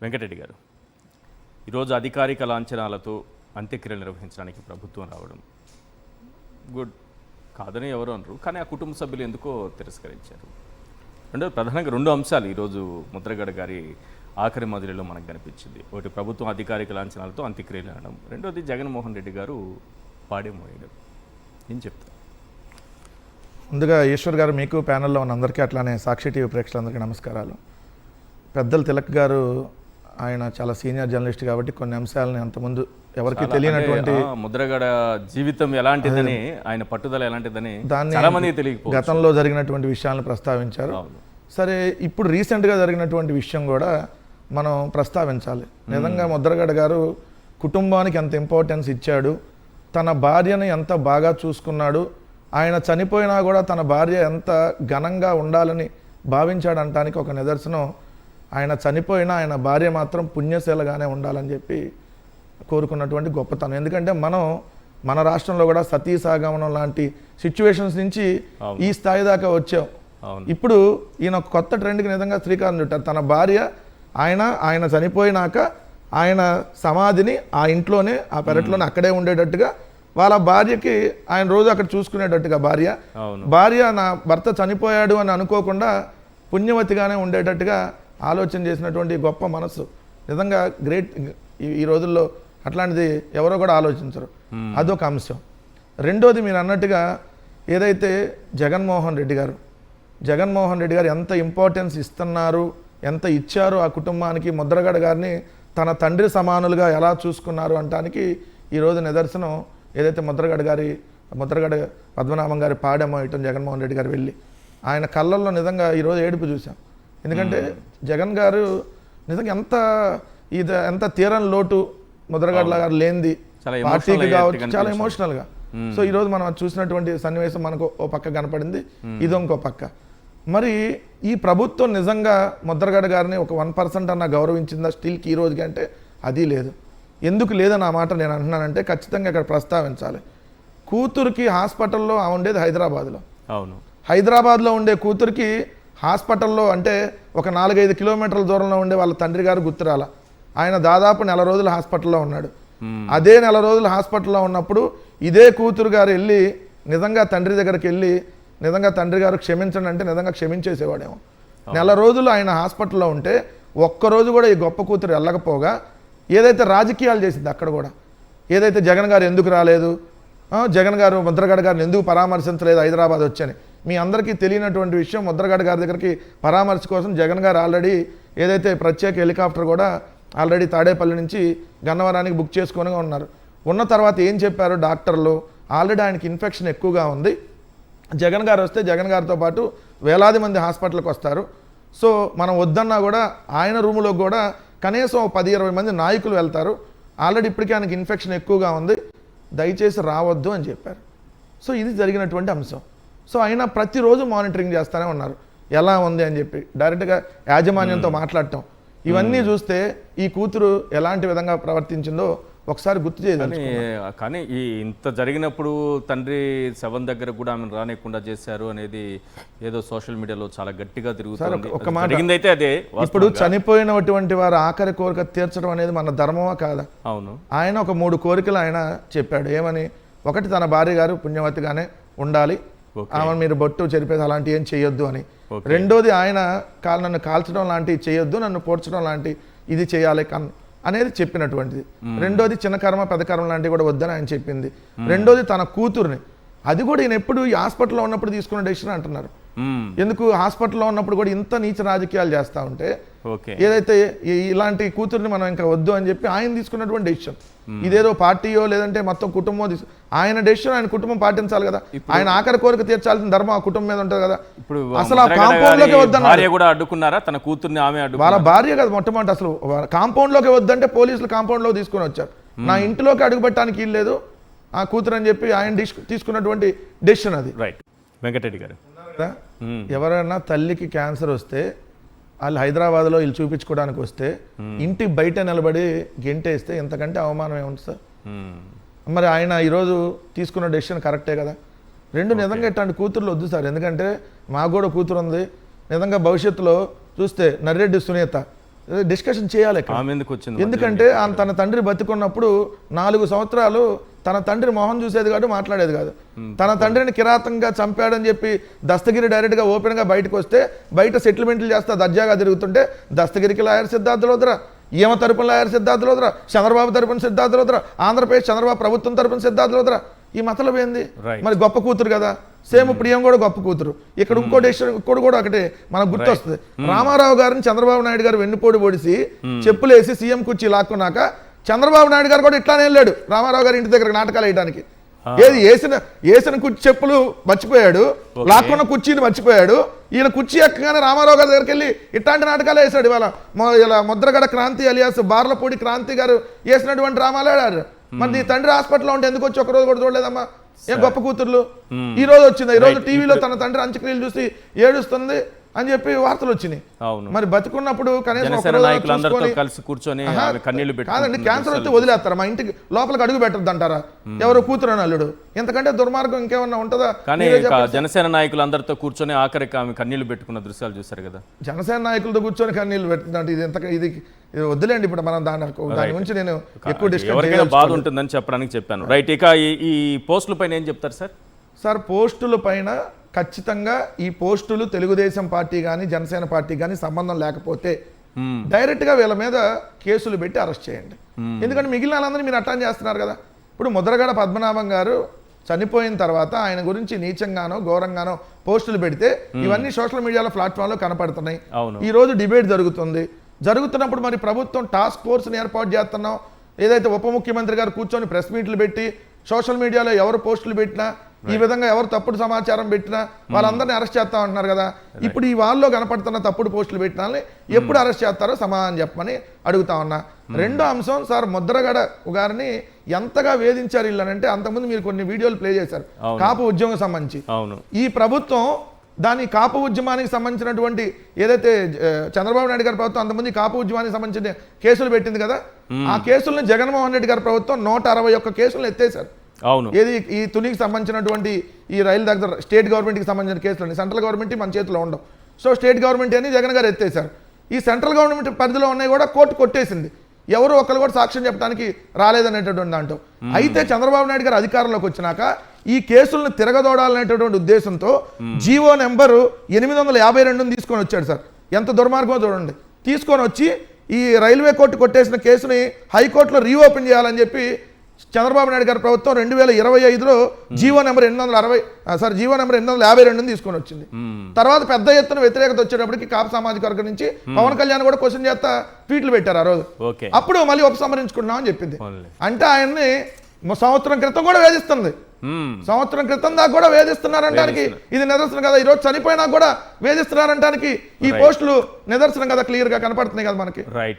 వెంకటరెడ్డి గారు, ఈరోజు అధికారిక లాంఛనాలతో అంత్యక్రియలు నిర్వహించడానికి ప్రభుత్వం రావడం గుడ్ కాదని ఎవరు అనరు, కానీ ఆ కుటుంబ సభ్యులు ఎందుకో తిరస్కరించారు. ప్రధానంగా రెండు అంశాలు ఈరోజు ముద్రగడ గారి ఆఖరి మదిలిలో మనకు కనిపించింది. ఒకటి ప్రభుత్వం అధికారిక లాంఛనాలతో అంత్యక్రియలు అనడం, రెండోది జగన్మోహన్ రెడ్డి గారు పాడేమోయడం. ఏం చెప్తారు? ముందుగా ఈశ్వర్ గారు, మీకు ప్యానెల్లో ఉన్న అందరికీ అట్లానే సాక్షి టీవీ ప్రేక్షకులందరికీ నమస్కారాలు. పెద్దలు తిలక్ గారు ఆయన చాలా సీనియర్ జర్నలిస్ట్ కాబట్టి కొన్ని అంశాలని అంతకుముందు ఎవరికి తెలియనటువంటి ముద్రగడ జీవితం ఎలాంటిదని, ఆయన పట్టుదల ఎలాంటిదని దాన్ని గతంలో జరిగినటువంటి విషయాలను ప్రస్తావించారు. సరే, ఇప్పుడు రీసెంట్గా జరిగినటువంటి విషయం కూడా మనం ప్రస్తావించాలి. నిజంగా ముద్రగడ గారు కుటుంబానికి ఎంత ఇంపార్టెన్స్ ఇచ్చాడు, తన భార్యని ఎంత బాగా చూసుకున్నాడు, ఆయన చనిపోయినా కూడా తన భార్య ఎంత ఘనంగా ఉండాలని భావించాడంటానికి ఒక నిదర్శనం ఆయన చనిపోయినా ఆయన భార్య మాత్రం పుణ్యశీలగానే ఉండాలని చెప్పి కోరుకున్నటువంటి గొప్పతనం. ఎందుకంటే మన రాష్ట్రంలో కూడా సతీ సాగమనం లాంటి సిచ్యువేషన్స్ నుంచి ఈ స్థాయి దాకా వచ్చాం. ఇప్పుడు ఈయన కొత్త ట్రెండ్కి నిజంగా శ్రీకారం చుట్టారు. తన భార్య ఆయన చనిపోయినాక ఆయన సమాధిని ఆ ఇంట్లోనే, ఆ పెరట్లోనే అక్కడే ఉండేటట్టుగా, వాళ్ళ భార్యకి ఆయన రోజు అక్కడ చూసుకునేటట్టుగా, భార్య నా భర్త చనిపోయాడు అని అనుకోకుండా పుణ్యవతిగానే ఉండేటట్టుగా ఆలోచన చేసినటువంటి గొప్ప మనసు నిజంగా గ్రేట్. ఈ రోజుల్లో అట్లాంటిది ఎవరో కూడా ఆలోచించరు. అదొక అంశం. రెండోది, మీరు అన్నట్టుగా ఏదైతే జగన్మోహన్ రెడ్డి గారు ఎంత ఇంపార్టెన్స్ ఇస్తున్నారు, ఎంత ఇచ్చారు ఆ కుటుంబానికి, ముద్రగడ గారిని తన తండ్రి సమానులుగా ఎలా చూసుకున్నారు అంటానికి ఈరోజు నిదర్శనం. ఏదైతే ముద్రగడ పద్మనాభం గారి పాడెమోయటం జగన్మోహన్ రెడ్డి గారు వెళ్ళి ఆయన కళ్ళల్లో నిజంగా ఈరోజు ఏడుపు చూసాం. ఎందుకంటే జగన్ గారు నిజంగా ఎంత తీరని లోటు ముద్రగడ గారు లేనిది పార్టీకి కావచ్చు, చాలా ఎమోషనల్గా. సో ఈరోజు మనం చూసినటువంటి సన్నివేశం మనకు ఓ పక్క కనపడింది, ఇది ఇంకో పక్క. మరి ఈ ప్రభుత్వం నిజంగా ముద్రగడ గారిని ఒక 1% అన్న గౌరవించిందా స్టిల్కి ఈ రోజుకి అంటే అది లేదు. ఎందుకు లేదని ఆ మాట నేను అంటున్నానంటే ఖచ్చితంగా ఇక్కడ ప్రస్తావించాలి. కూతురికి హాస్పిటల్లో ఉండేది హైదరాబాద్లో. హైదరాబాద్లో ఉండే కూతురికి హాస్పిటల్లో అంటే ఒక 4-5 కిలోమీటర్ల దూరంలో ఉండే వాళ్ళ తండ్రి గారు గుర్తురాల. ఆయన దాదాపు 4 రోజులు హాస్పిటల్లో ఉన్నాడు. అదే 4 రోజులు హాస్పిటల్లో ఉన్నప్పుడు ఇదే కూతురు గారు వెళ్ళి నిజంగా తండ్రి దగ్గరికి వెళ్ళి నిజంగా తండ్రి గారు క్షమించండి అంటే నిజంగా క్షమించేసేవాడేమో. 4 రోజులు ఆయన హాస్పిటల్లో ఉంటే ఒక్కరోజు కూడా ఈ గొప్ప కూతురు వెళ్ళకపోగా ఏదైతే రాజకీయాలు చేసింది అక్కడ కూడా, ఏదైతే జగన్ గారు ఎందుకు రాలేదు, జగన్ గారు ముద్రగడ గారిని ఎందుకు పరామర్శించలేదు హైదరాబాద్ వచ్చని, మీ అందరికీ తెలియనటువంటి విషయం. ముద్రగడ గారి దగ్గరికి పరామర్శ కోసం జగన్ గారు ఆల్రెడీ ఏదైతే ప్రత్యేక హెలికాప్టర్ కూడా ఆల్రెడీ తాడేపల్లి నుంచి గన్నవరానికి బుక్ చేసుకొని ఉన్నారు. ఉన్న తర్వాత ఏం చెప్పారు డాక్టర్లు, ఆల్రెడీ ఆయనకి ఇన్ఫెక్షన్ ఎక్కువగా ఉంది, జగన్ గారు వస్తే జగన్ గారితో పాటు వేలాది మంది హాస్పిటల్కి వస్తారు, సో మనం వద్దన్నా కూడా ఆయన రూములో కూడా కనీసం 10-20 మంది నాయకులు వెళ్తారు, ఆల్రెడీ ఇప్పటికే ఆయనకి ఇన్ఫెక్షన్ ఎక్కువగా ఉంది, దయచేసి రావద్దు అని చెప్పారు. సో ఇది జరిగినటువంటి అంశం. సో అయినా ప్రతిరోజు మానిటరింగ్ చేస్తూనే ఉన్నారు ఎలా ఉంది అని చెప్పి, డైరెక్ట్గా యాజమాన్యంతో మాట్లాడటం. ఇవన్నీ చూస్తే ఈ కూతురు ఎలాంటి విధంగా ప్రవర్తించిందో ఒకసారి గుర్తు చేయాలి. కానీ ఇంత జరిగినప్పుడు తండ్రి శవం దగ్గర కూడా ఆమెను రానియకుండా చేశారు అనేది ఏదో సోషల్ మీడియాలో చాలా గట్టిగా తిరుగుతుంది. ఒక మాట అయితే అదే, ఇప్పుడు చనిపోయినటువంటి వారు ఆఖరి కోరిక తీర్చడం అనేది మన ధర్మమా కాదా? అవును. ఆయన ఒక 3 కోరికలు ఆయన చెప్పాడు. ఏమని? ఒకటి, తన భార్య గారు పుణ్యవతిగానే ఉండాలి, ఆమె మీరు బొట్టు చెరిపేది అలాంటి ఏం చేయొద్దు అని. రెండోది, ఆయన నన్ను కాల్చడం లాంటివి చేయొద్దు, నన్ను పోడ్చడం లాంటి ఇది చేయాలి అనేది చెప్పినటువంటిది. రెండోది, చిన్న కర్మ పెద్ద కర్మ లాంటివి కూడా వద్దని ఆయన చెప్పింది. రెండోది, తన కూతుర్ని, అది కూడా ఈయన ఎప్పుడు ఈ హాస్పిటల్లో ఉన్నప్పుడు తీసుకున్న డెసిషన్ అంటున్నారు. ఎందుకు హాస్పిటల్లో ఉన్నప్పుడు కూడా ఇంత నీచ రాజకీయాలు చేస్తూ ఉంటే ఏదైతే ఇలాంటి కూతుర్ని మనం ఇంకా వద్దు అని చెప్పి ఆయన తీసుకున్నటువంటి డెసిషన్. ఇదేదో పార్టీయో లేదంటే మొత్తం కుటుంబం ఆయన డెసిషన్, ఆయన కుటుంబం పాటించాలి కదా. ఆయన ఆఖరి కోరిక తీర్చాల్సిన ధర్మం ఆ కుటుంబం మీద ఉంటుంది కదా. ఇప్పుడు అసలు ఆ కాంపౌండ్ లోకి వద్దన్నారు తన కూతుర్ని, ఆమె వాళ్ళ భార్య కదా మొట్టమొదటి. అసలు కాంపౌండ్ లోకి వద్దంటే పోలీసులు కాంపౌండ్ లో తీసుకొని వచ్చారు. నా ఇంటిలోకి అడుగుపెట్టడానికి ఇల్లేదు ఆ కూతురు అని చెప్పి ఆయన తీసుకున్నటువంటి డెసిషన్ అది. రైట్. వెంకటరెడ్డి గారు, ఎవరైనా తల్లికి క్యాన్సర్ వస్తే వాళ్ళు హైదరాబాద్లో వీళ్ళు చూపించుకోవడానికి వస్తే ఇంటి బయట నిలబడి గెంటేస్తే ఎంతకంటే అవమానం ఏముంటుంది సార్? మరి ఆయన ఈరోజు తీసుకున్న డెసిషన్ కరెక్టే కదా. రెండు నిజంగా ఇట్లాంటి కూతుర్లు వద్దు సార్. ఎందుకంటే మాకు కూడా కూతురు ఉంది. నిజంగా భవిష్యత్తులో చూస్తే నర్రెడ్డి సునీత డిస్కషన్ చేయాలి ఇక్కడ. ఆమె ఎందుకు వచ్చింది? ఎందుకంటే తన తండ్రి బతికున్నప్పుడు 4 సంవత్సరాలు తన తండ్రి మొహం చూసేది కాదు, మాట్లాడేది కాదు. తన తండ్రిని కిరాతంగా చంపాడని చెప్పి దస్తగిరి డైరెక్ట్గా ఓపెన్గా బయటకు వస్తే, బయట సెటిల్మెంట్లు చేస్తా దర్జాగా తిరుగుతుంటే దస్తగిరికి లాయర్ సిద్ధార్థ లోద్రా, ఈమె తరపున లాయర్ సిద్ధార్థ లోద్రా, చంద్రబాబు తరపున సిద్ధార్థ లోద్రా, ఆంధ్రప్రదేశ్ చంద్రబాబు ప్రభుత్వం తరపున సిద్ధార్థ లోద్రా. ఈ మతలం ఏంది? మరి గొప్ప కూతురు కదా, సేమ్ ఇప్పుడు ఏం కూడా గొప్ప కూతురు. ఇక్కడ ఇంకోటి కూడా ఒకటి మనకు గుర్తొస్తుంది. రామారావు గారిని చంద్రబాబు నాయుడు గారు వెన్నుపోటు పొడిసి చెప్పులేసి సీఎం కుర్చీ లాక్కున్నాక చంద్రబాబు నాయుడు గారు కూడా ఇట్లానే వెళ్ళాడు రామారావు గారి ఇంటి దగ్గర నాటకాలు వేయడానికి. ఏది వేసిన కుర్చీ చెప్పులు మర్చిపోయాడు, లాక్కున్న కుర్చీని మర్చిపోయాడు. ఈయన కుర్చీ ఎక్కగానే రామారావు గారి దగ్గరికి వెళ్ళి ఇట్లాంటి నాటకాలు వేశాడు. ఇలా ముద్రగడ క్రాంతి అలియాస్ బార్లపూడి క్రాంతి గారు వేసినటువంటి డ్రామాలు ఆడారు. మరి నీ తండ్రి హాస్పిటల్లో ఉంటే ఎందుకు వచ్చి ఒకరోజు కూడా చూడలేదమ్మా? ఏం గొప్ప కూతుర్లు ఈ రోజు వచ్చింది. ఈ రోజు టీవీలో తన తండ్రి అంత్యక్రియలు చూసి ఏడుస్తుంది అని చెప్పి వార్తలు వచ్చినాయి. మరి బతుకున్నప్పుడు కనీసం కలిసి కూర్చొని కాదండి, క్యాన్సర్ వస్తే వదిలేస్తారా? మా ఇంటికి లోపలికి అడుగు పెట్టద్దు అంటారా? ఎవరు కూతురు అని అల్లుడు? ఎంతకంటే దుర్మార్గం ఇంకేమన్నా ఉంటుందా? కానీ జనసేన నాయకులందరితో కూర్చొని ఆఖరికి ఆమె కన్నీళ్లు పెట్టుకున్న దృశ్యాలు చూసారు కదా. జనసేన నాయకులతో కూర్చొని కన్నీళ్లు పెట్టుకుంటే ఇది వద్దులేండి. ఇప్పుడు మనం దాని గురించి నేను ఎక్కువ ఎవరికైనా బాధ ఉంటుందని చెప్పడానికి చెప్పాను. రైట్, ఇక ఈ పోస్టుల పైన ఏం చెప్తారు సార్? సార్, పోస్టుల పైన ఖచ్చితంగా ఈ పోస్టులు తెలుగుదేశం పార్టీ కానీ జనసేన పార్టీ కానీ సంబంధం లేకపోతే డైరెక్ట్గా వీళ్ళ మీద కేసులు పెట్టి అరెస్ట్ చేయండి. ఎందుకంటే మిగిలిన వాళ్ళందరినీ మీరు అటాన్ చేస్తున్నారు కదా. ఇప్పుడు ముద్రగడ పద్మనాభం గారు చనిపోయిన తర్వాత ఆయన గురించి నీచంగానో ఘోరంగానో పోస్టులు పెడితే ఇవన్నీ సోషల్ మీడియాలో ప్లాట్ఫామ్లో కనపడుతున్నాయి. ఈ రోజు డిబేట్ జరుగుతున్నప్పుడు మరి ప్రభుత్వం టాస్క్ ఫోర్స్ని ఏర్పాటు చేస్తున్నాం. ఏదైతే ఉప ముఖ్యమంత్రి గారు కూర్చొని ప్రెస్ మీట్లు పెట్టి సోషల్ మీడియాలో ఎవరు పోస్టులు పెట్టినా, ఈ విధంగా ఎవరు తప్పుడు సమాచారం పెట్టినా వాళ్ళందరినీ అరెస్ట్ చేస్తా ఉంటున్నారు కదా. ఇప్పుడు ఈ వాళ్ళలో కనపడుతున్న తప్పుడు పోస్టులు పెట్టినా ఎప్పుడు అరెస్ట్ చేస్తారో సమాధానం చెప్పమని అడుగుతా ఉన్నా. రెండో అంశం సార్, ముద్రగడ గారిని ఎంతగా వేధించారు వీళ్ళనంటే, అంతకుముందు మీరు కొన్ని వీడియోలు ప్లే చేశారు కాపు ఉద్యమం సంబంధించి. ఈ ప్రభుత్వం దాని కాపు ఉద్యమానికి సంబంధించినటువంటి ఏదైతే చంద్రబాబు నాయుడు గారి ప్రభుత్వం అంతమంది కాపు ఉద్యమానికి సంబంధించిన కేసులు పెట్టింది కదా, ఆ కేసులను జగన్మోహన్ రెడ్డి గారి ప్రభుత్వం 161 కేసులను ఎత్తేశారు. ఏది ఈ తునికి సంబంధించినటువంటి ఈ రైలు దగ్గర స్టేట్ గవర్నమెంట్కి సంబంధించిన కేసులని, సెంట్రల్ గవర్నమెంట్ మన చేతిలో ఉండవు. సో స్టేట్ గవర్నమెంట్ అని జగన్ గారు ఎత్తేశారు. ఈ సెంట్రల్ గవర్నమెంట్ పరిధిలో ఉన్నాయి కూడా కోర్టు కొట్టేసింది. ఎవరు ఒకరు కూడా సాక్ష్యం చెప్పడానికి రాలేదనేటటువంటి దాంట్లో. అయితే చంద్రబాబు నాయుడు గారు అధికారంలోకి వచ్చినాక ఈ కేసులను తిరగదోడాలనేటటువంటి ఉద్దేశంతో జీవో నెంబరు 852 తీసుకొని వచ్చాడు సార్. ఎంత దుర్మార్గమో చూడండి. తీసుకొని వచ్చి ఈ రైల్వే కోర్టు కొట్టేసిన కేసుని హైకోర్టులో రీఓపెన్ చేయాలని చెప్పి చంద్రబాబు నాయుడు గారి ప్రభుత్వం 2025లో జీవో నెంబర్ 852 తీసుకొని వచ్చింది. తర్వాత పెద్ద ఎత్తున వ్యతిరేకత వచ్చేటప్పటికి కాపు సామాజిక వర్గం నుంచి పవన్ కళ్యాణ్ కూడా క్వశ్చన్ చేస్తా ట్వీట్లు పెట్టారు ఆ రోజు. అప్పుడు మళ్ళీ ఉపసంహరించుకున్నాం అని చెప్పింది. అంటే ఆయన్ని సంవత్సరం క్రితం కూడా వేధిస్తుంది. సంవత్సరం క్రితం దాకా కూడా వేధిస్తున్నారంటానికి ఇది నిదర్శనం కదా. ఈరోజు చనిపోయినా కూడా వేధిస్తున్నారంటానికి ఈ పోస్టులు నిదర్శనం కదా, క్లియర్ గా కనపడుతున్నాయి కదా మనకి.